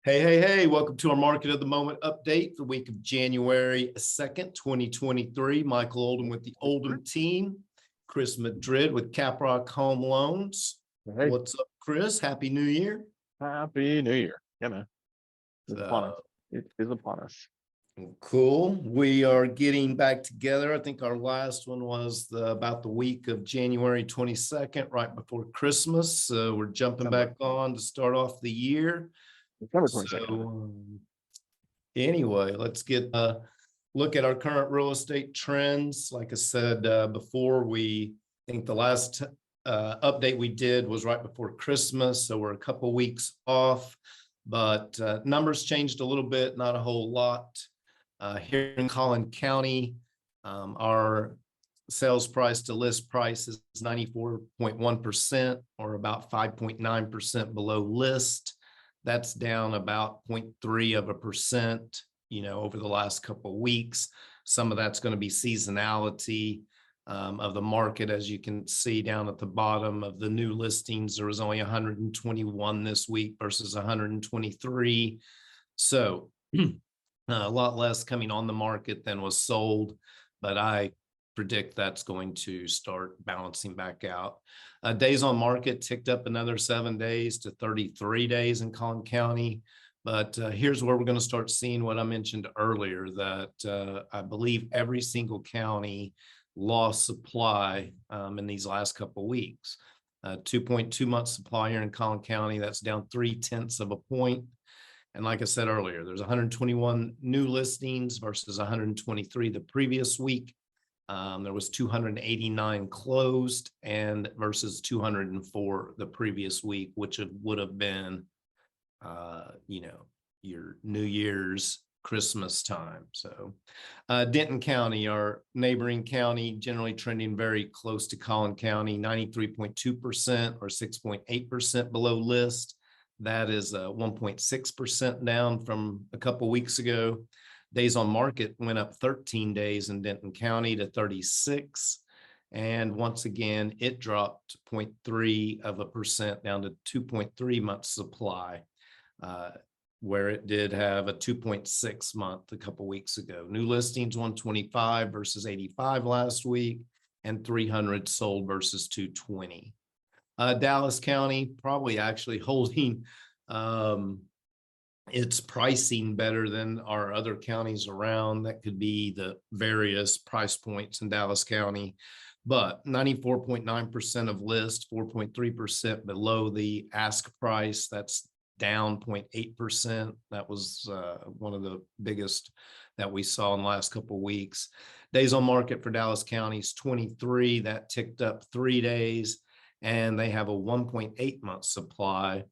Hey, welcome to our Market of the Moment update for the week of January 2nd, 2023. Michael Oldham with the Oldham team, Chris Madrid with Caprock Home Loans. Hey, What's up, Chris? Happy New Year. happy New Year. Yeah, man. It's upon us. Uh, It is upon us. cool. We are getting back together. I think our last one was about the week of January 22nd, right before Christmas. So we're jumping back on to start off the year. December 22nd. So anyway, let's get a look at our current real estate trends. Like I said before, I think the last update we did was right before Christmas, so we're a couple weeks off, but numbers changed a little bit, not a whole lot. Here in Collin County, our sales price to list price is 94.1%, or about 5.9% below list. That's down about 0.3%, over the last couple of weeks. Some of that's going to be seasonality of the market. As you can see down at the bottom of the new listings, there was only 121 this week versus 123. So a lot less coming on the market than was sold, but I predict that's going to start balancing back out. Days on market ticked up another 7 days to 33 days in Collin County. But here's where we're going to start seeing what I mentioned earlier, that I believe every single county lost supply in these last couple of weeks. 2.2 month supply here in Collin County, that's down 0.3 of a point. And like I said earlier, there's 121 new listings versus 123 the previous week. There was 289 closed and versus 204 the previous week, which would have been, your New Year's, Christmas time. So Denton County, our neighboring county, generally trending very close to Collin County, 93.2% or 6.8% below list. That is 1.6% down from a couple weeks ago. Days on market went up 13 days in Denton County to 36. And once again, it dropped 0.3% down to 2.3 months supply, where it did have a 2.6 month a couple weeks ago. New listings 125 versus 85 last week, and 300 sold versus 220. Dallas County probably actually holding its pricing better than our other counties around. That could be the various price points in Dallas County, but 94.9% of list, 4.3% below the ask price. That's down 0.8%. That was one of the biggest that we saw in the last couple of weeks. Days on market for Dallas County is 23. That ticked up 3 days, and they have a 1.8 month supply,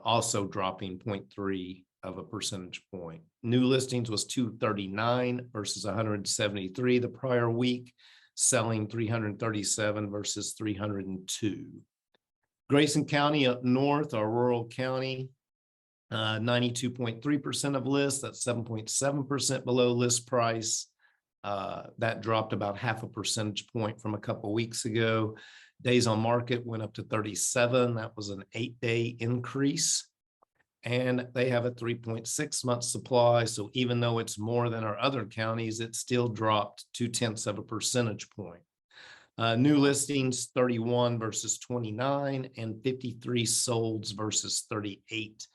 also dropping 0.3 of a percentage point. New listings was 239 versus 173 the prior week, selling 337 versus 302. Grayson County up north, our rural county, 92.3% of list. That's 7.7% below list price. That dropped about half a percentage point from a couple weeks ago. Days on market went up to 37. That was an 8-day increase. And they have a 3.6 month supply. So even though it's more than our other counties, it still dropped 0.2 of a percentage point. New listings 31 versus 29, and 53 solds versus 38.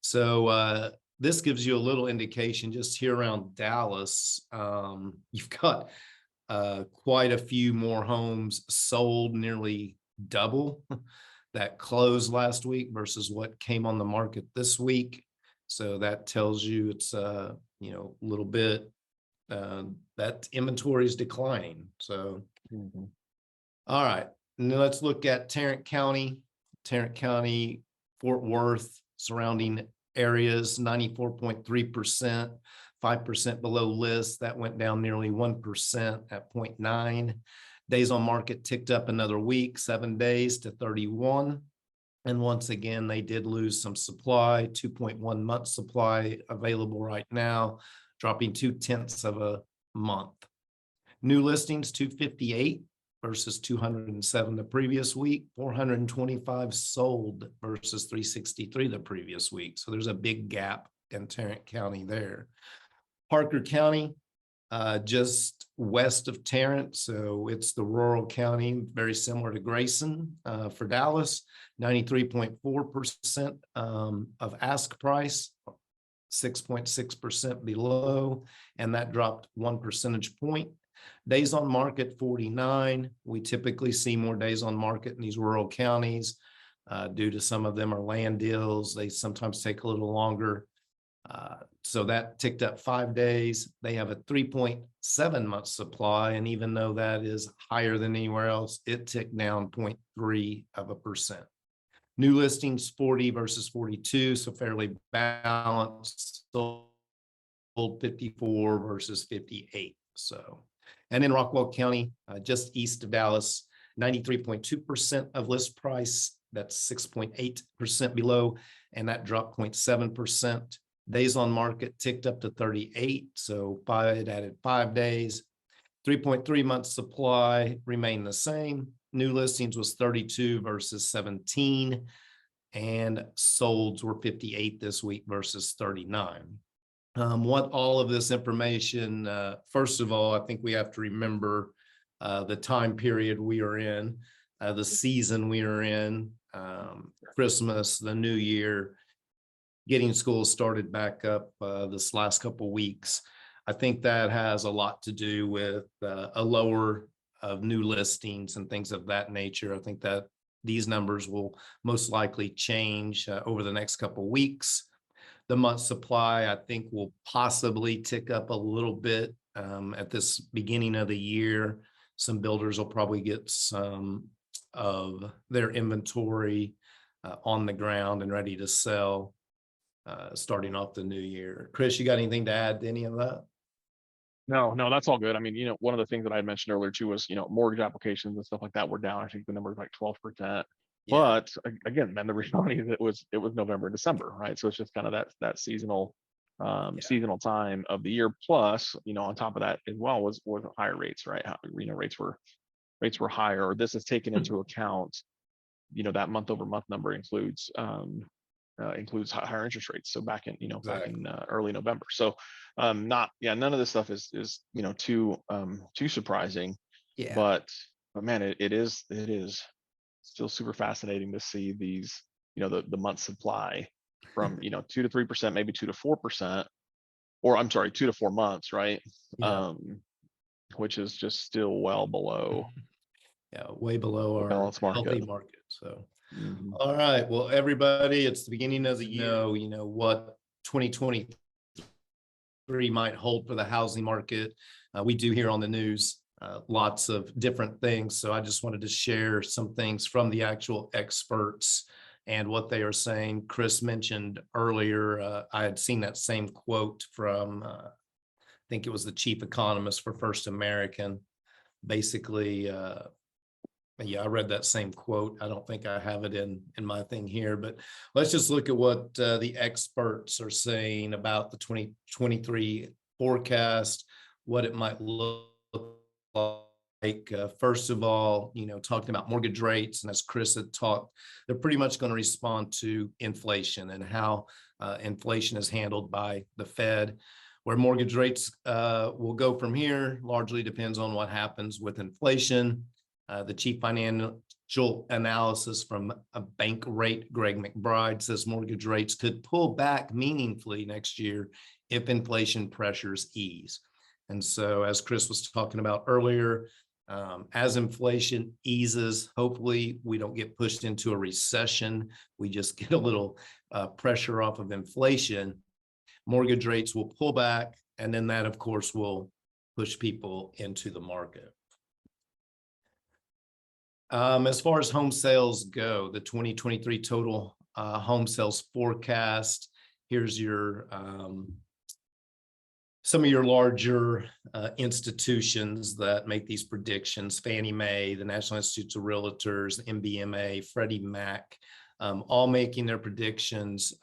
So this gives you a little indication just here around Dallas. You've got quite a few more homes sold, nearly double that closed last week versus what came on the market this week. So that tells you it's a little bit that inventory is declining. So all right, and then let's look at Tarrant County, Fort Worth, surrounding areas, 94.3%, 5% below list. That went down nearly 1% at 0.9. Days on market ticked up another week, 7 days to 31. And once again, they did lose some supply, 2.1 month supply available right now, dropping 0.2 of a month. New listings 258 versus 207 the previous week, 425 sold versus 363 the previous week. So there's a big gap in Tarrant County there. Parker County, just west of Tarrant, so it's the rural county, very similar to Grayson for Dallas, 93.4% of ask price, 6.6% below, and that dropped 1 percentage point. Days on market 49. We typically see more days on market in these rural counties due to some of them are land deals. They sometimes take a little longer. So that ticked up 5 days. They have a 3.7 month supply. And even though that is higher than anywhere else, it ticked down 0.3%. New listings 40 versus 42, so fairly balanced. Sold 54 versus 58. So, and in Rockwell County, just east of Dallas, 93.2% of list price. That's 6.8% below, and that dropped 0.7%. Days on market ticked up to 38, so it added 5 days. 3.3 months supply remained the same. New listings was 32 versus 17, and solds were 58 this week versus 39. What all of this information, first of all, I think we have to remember the time period we are in, the season we are in, Christmas, the new year, getting school started back up this last couple of weeks. I think that has a lot to do with a lower of new listings and things of that nature. I think that these numbers will most likely change over the next couple of weeks. The month supply, I think, will possibly tick up a little bit at this beginning of the year. Some builders will probably get some of their inventory on the ground and ready to sell starting off the new year. Chris, you got anything to add to any of that? No, that's all good. I mean, one of the things that I had mentioned earlier too was, mortgage applications and stuff like that were down. I think the number is like 12%. Yeah. But again, man, the reality is it was November and December, right? So it's just kind of that seasonal seasonal time of the year. Plus, on top of that as well was higher rates, right? Rates were higher. This is taken into account. That month over month number includes higher interest rates. So back in early November. So none of this stuff is too surprising. Yeah. But man, it is still super fascinating to see these, the month supply from 2 to 3%, maybe 2 to 4%, or I'm sorry, 2 to 4 months, right? Yeah. Which is just still well below. Yeah, way below our balanced market. healthy market. So, all right. Well, everybody, it's the beginning of the year. What 2023 might hold for the housing market. We do hear on the news lots of different things. So I just wanted to share some things from the actual experts and what they are saying. Chris mentioned earlier, I had seen that same quote from, I think it was the chief economist for First American. Basically, yeah, I read that same quote. I don't think I have it in my thing here, but let's just look at what the experts are saying about the 2023 forecast, what it might look like. First of all, talking about mortgage rates, and as Chris had talked, they're pretty much going to respond to inflation and how inflation is handled by the Fed. Where mortgage rates will go from here largely depends on what happens with inflation. The chief financial analysis from a bank rate, Greg McBride, says mortgage rates could pull back meaningfully next year if inflation pressures ease. And so, as Chris was talking about earlier, as inflation eases, hopefully we don't get pushed into a recession. We just get a little pressure off of inflation. Mortgage rates will pull back, and then that, of course, will push people into the market. As far as home sales go, the 2023 total home sales forecast, here's your some of your larger institutions that make these predictions: Fannie Mae, the National Institutes of Realtors, MBMA, Freddie Mac, all making their predictions.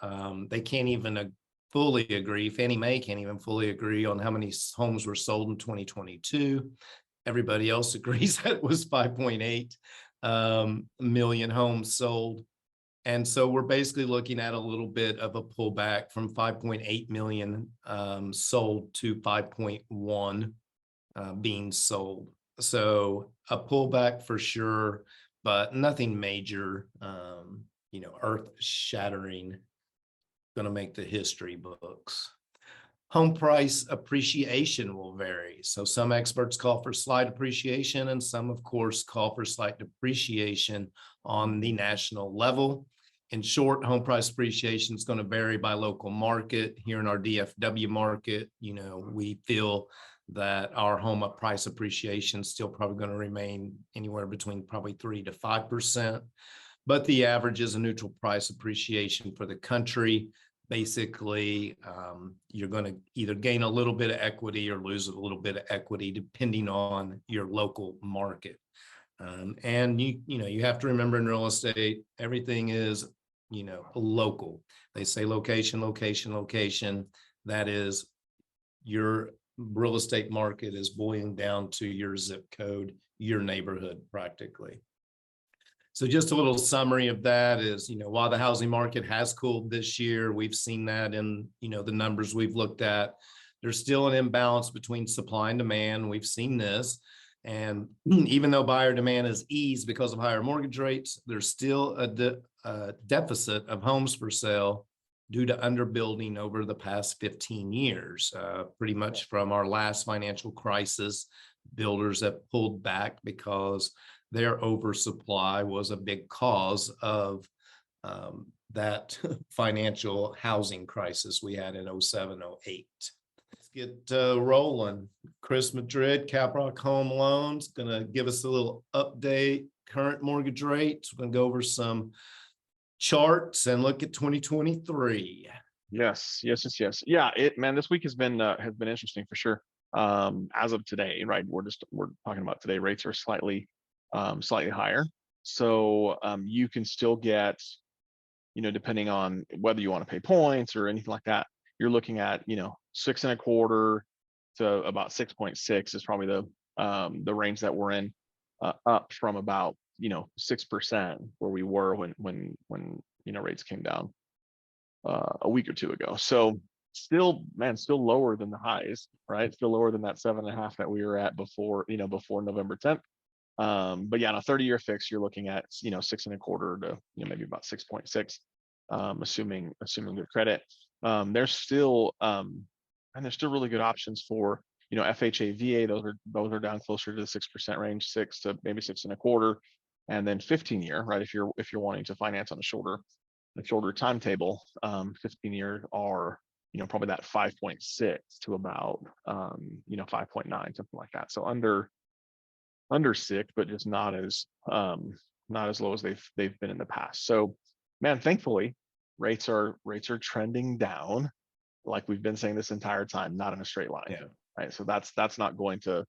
They can't even fully agree. Fannie Mae can't even fully agree on how many homes were sold in 2022. everybody else agrees that it was 5.8 million homes sold. And so we're basically looking at a little bit of a pullback from 5.8 million sold to 5.1 being sold. So a pullback for sure, but nothing major, earth shattering, going to make the history books. Home price appreciation will vary. So some experts call for slight appreciation, and some, of course, call for slight depreciation on the national level. In short, home price appreciation is going to vary by local market. Here in our DFW market, we feel that our home price appreciation is still probably going to remain anywhere between probably 3 to 5%. But the average is a neutral price appreciation for the country. Basically, you're going to either gain a little bit of equity or lose a little bit of equity depending on your local market. And you have to remember in real estate, everything is, local. They say location, location, location. That is, your real estate market is boiling down to your zip code, your neighborhood practically. So just a little summary of that is, while the housing market has cooled this year, we've seen that in, the numbers we've looked at. There's still an imbalance between supply and demand. We've seen this. And even though buyer demand has eased because of higher mortgage rates, there's still a deficit of homes for sale due to underbuilding over the past 15 years. Pretty much from our last financial crisis, builders have pulled back because their oversupply was a big cause of that financial housing crisis we had in 07, 08. Let's get rolling. Chris Madrid, Caprock Home Loans, going to give us a little update, current mortgage rates. We're going to go over some charts and look at 2023. Yes. Yeah, this week has been interesting for sure. As of today, right? We're talking about today. Rates are slightly higher. So you can still get, depending on whether you want to pay points or anything like that, you're looking at, 6.25 to about 6.6 is probably the range that we're in, up from about 6% where we were when rates came down a week or two ago. So still lower than the highs, right? Still lower than that 7.5 that we were at before November 10th. But yeah, on a 30-year fix, you're looking at 6.25 to maybe about 6.6, assuming good credit. There's still really good options for FHA, VA. Those are down closer to the 6% range, 6 to maybe 6.25, and then 15-year, right? If you're wanting to finance on a shorter timetable, 15-year are probably that 5.6 to about 5.9, something like that. So under 6, but just not as low as they've been in the past. So, man, thankfully, rates are trending down, like we've been saying this entire time, not in a straight line. Yeah. Right. So that's not going to,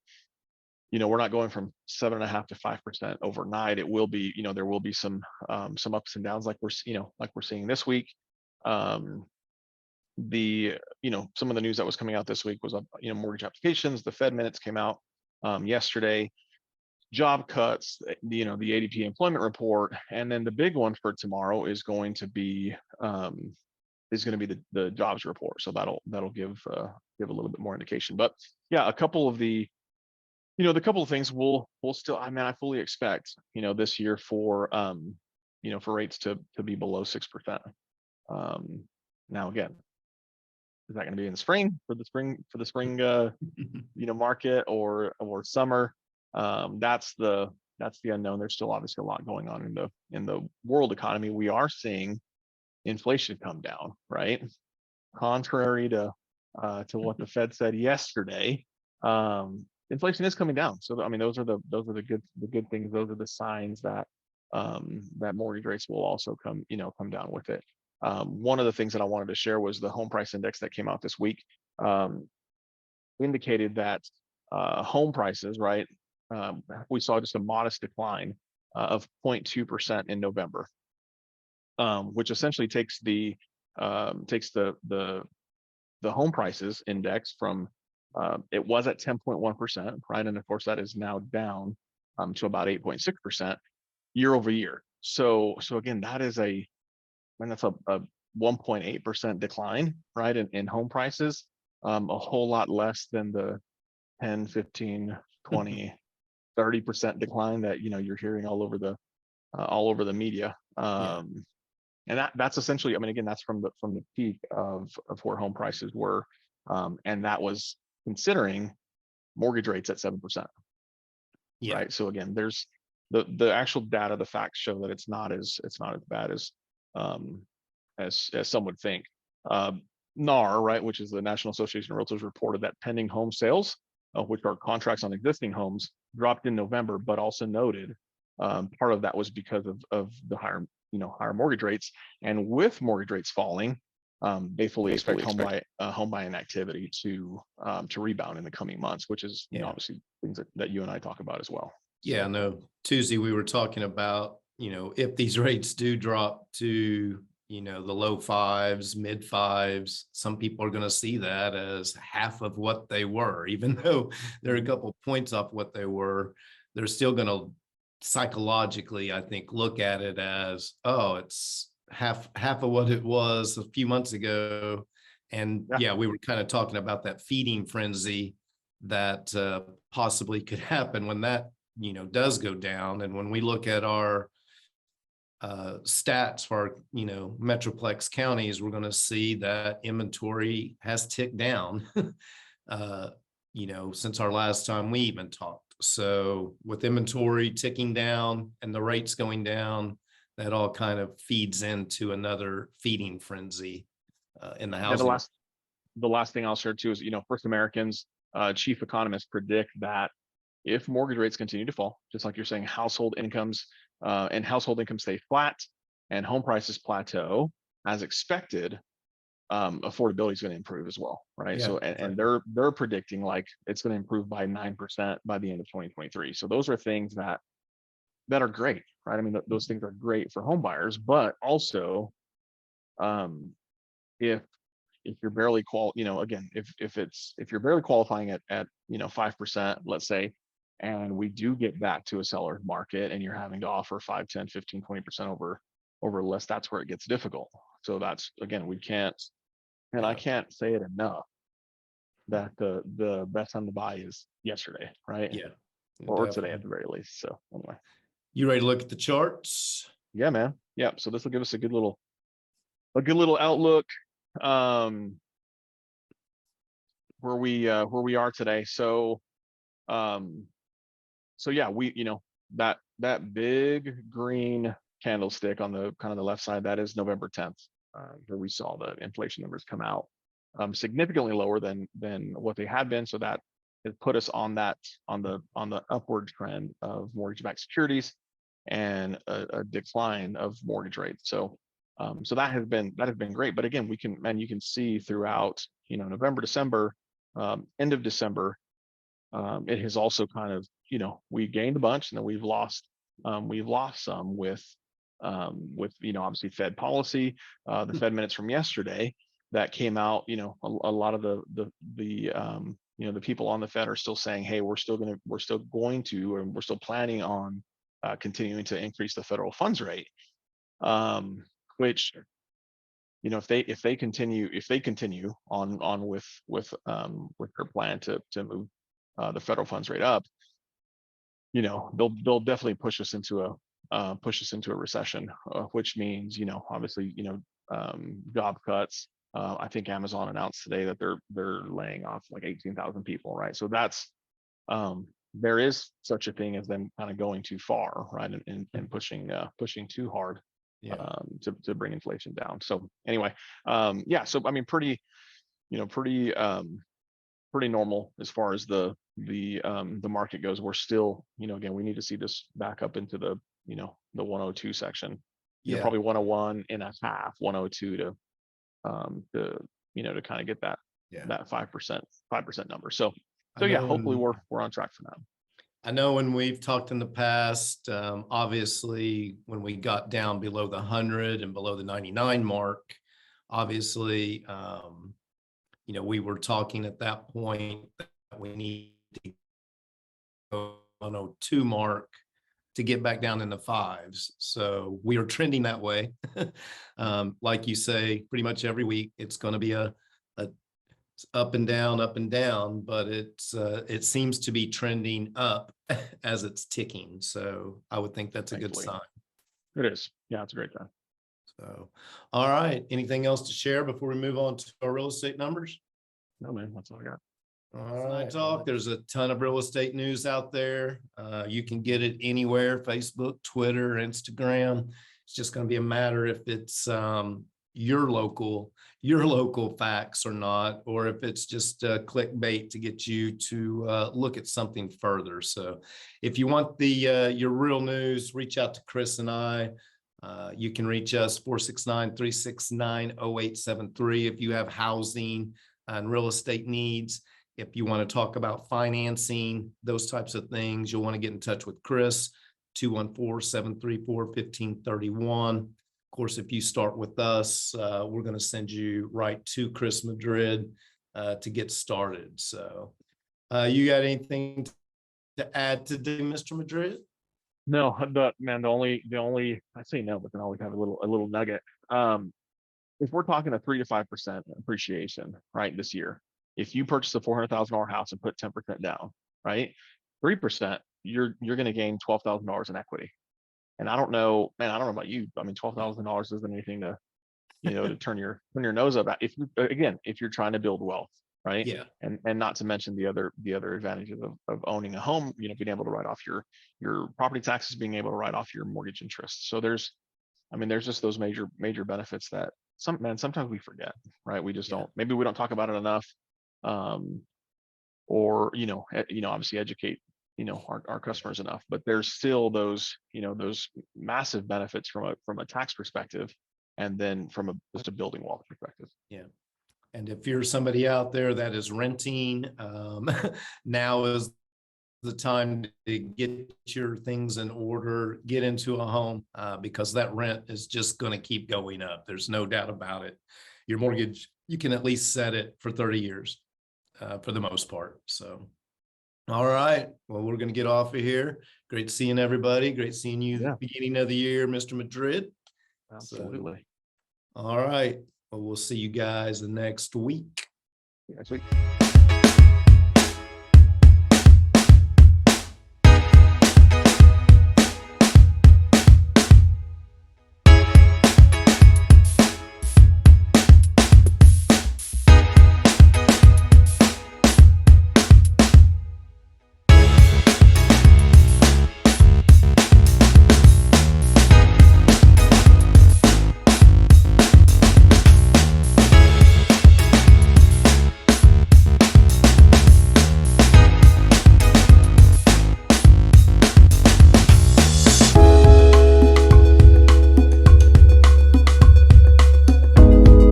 we're not going from 7.5 to 5% overnight. It will be, there will be some ups and downs like we're seeing this week. Some of the news that was coming out this week was mortgage applications. The Fed minutes came out yesterday. Job cuts, the ADP employment report, and then the big one for tomorrow is going to be the jobs report. So that'll give a little bit more indication. But yeah, a couple of the couple of things we'll still, I fully expect this year for rates to be below 6%. Now again, is that going to be in the spring for the spring market or summer? That's the unknown. There's still obviously a lot going on in the world economy. We are seeing inflation come down, right? Contrary to what the Fed said yesterday, inflation is coming down. So those are the good things. Those are the signs that that mortgage rates will also come down with it. One of the things that I wanted to share was the home price index that came out this week, indicated that home prices, right? We saw just a modest decline of 0.2% in November, which essentially takes the home prices index from It was at 10.1%, right? And of course, that is now down to about 8.6% year over year. So again, that is that's a 1.8% decline, right? In home prices, a whole lot less than the 10, 15, 20, 30% decline that, you're hearing all over the media. Yeah. And that's essentially, I mean, again, that's from the peak of where home prices were. And that was considering mortgage rates at 7%, Yeah. right? So again, there's the actual data, the facts show that it's not as bad um, as some would think. NAR, right, which is the National Association of Realtors, reported that pending home sales, which are contracts on existing homes, dropped in November, but also noted part of that was because of the higher mortgage rates. And with mortgage rates falling, they fully expect home buying activity to rebound in the coming months, which is obviously things that you and I talk about as well. Yeah, no, Tuesday we were talking about, if these rates do drop to, the low fives, mid fives, some people are going to see that as half of what they were, even though they're a couple points off what they were. They're still going to psychologically, I think, look at it as, oh, it's half of what it was a few months ago. And yeah, we were kind of talking about that feeding frenzy that possibly could happen when that does go down. And when we look at our stats for our, Metroplex counties, we're going to see that inventory has ticked down, since our last time we even talked. So with inventory ticking down and the rates going down, that all kind of feeds into another feeding frenzy in the housing. The last thing I'll share too is, First American's chief economists predict that if mortgage rates continue to fall, just like you're saying, household incomes stay flat and home prices plateau as expected, affordability is going to improve as well, right? Yeah, so and they're predicting like it's going to improve by 9% by the end of 2023. So those are things that are great, right? I mean, those things are great for home buyers, but also if you're barely again, if you're barely qualifying at 5%, let's say, and we do get back to a seller's market and you're having to offer 5, 10, 15, 20% over list, that's where it gets difficult. So that's, again, we can't, and I can't say it enough that the best time to buy is yesterday, right? Yeah. Or today at the very least. So anyway. You ready to look at the charts? Yeah, man. Yeah. So this will give us a good little outlook where we are today. So yeah, we that big green candlestick on the kind of the left side, that is November 10th, where we saw the inflation numbers come out significantly lower than what they had been. So that has put us on the upward trend of mortgage-backed securities and a decline of mortgage rates. So that has been great. But again, you can see throughout November, December, end of December, it has also kind of we gained a bunch and then we've lost some with obviously Fed policy, the Fed minutes from yesterday that came out. A lot of the people on the Fed are still saying, hey, we're still going to and we're still planning on continuing to increase the federal funds rate, which if they continue on with their plan to move the federal funds rate up, they'll definitely push us into a recession, which means obviously job cuts. I think Amazon announced today that they're laying off like 18,000 people, right? So that's there is such a thing as them kind of going too far, right, and pushing too hard to bring inflation down. So anyway, so I mean, pretty normal as far as the market goes. We're still, again, we need to see this back up into the 102 section, probably 101 and a half, 102 to kind of get that 5% number. So yeah, hopefully we're on track for that. I know when we've talked in the past, obviously when we got down below the 100 and below the 99 mark, obviously we were talking at that point that we need to go on 102 mark to get back down in the fives. So we are trending that way. Like you say, pretty much every week, it's going to be a up and down, but it seems to be trending up as it's ticking. So I would think that's a good Thankfully. sign. It is. Yeah, it's a great time. So, all right. Anything else to share before we move on to our real estate numbers? No, man, that's all I got. All right, talk. There's a ton of real estate news out there. You can get it anywhere: Facebook, Twitter, Instagram. It's just going to be a matter if it's your local facts or not, or if it's just clickbait to get you to look at something further. So if you want your real news, reach out to Chris and I. You can reach us 469-369-0873 if you have housing and real estate needs. If you want to talk about financing, those types of things, you'll want to get in touch with Chris, 214-734-1531. Of course, if you start with us, we're going to send you right to Chris Madrid to get started. So you got anything to add today, Mr. Madrid? No, but man, the only I say no, but then I always have a little nugget. If we're talking a 3 to 5% appreciation, right, this year, if you purchase a $400,000 house and put 10% down, right, 3%, you're going to gain $12,000 in equity. And I don't know, man, I don't know about you. I mean, $12,000 isn't anything to, to turn your nose up at. If you're trying to build wealth, right? Yeah. And not to mention the other advantages of owning a home, being able to write off your property taxes, being able to write off your mortgage interest. So there's just those major benefits that sometimes we forget, right? We just don't, maybe we don't talk about it enough. Or obviously educate our customers enough, but there's still those massive benefits from a tax perspective, and then from just a building wealth perspective. Yeah. And if you're somebody out there that is renting, now is the time to get your things in order, get into a home, because that rent is just going to keep going up. There's no doubt about it. Your mortgage, you can at least set it for 30 years for the most part. So, all right. Well, we're going to get off of here. Great seeing everybody. Great seeing you at the beginning of the year, Mr. Madrid. Absolutely. So, all right. Well, we'll see you guys the next week. Next week.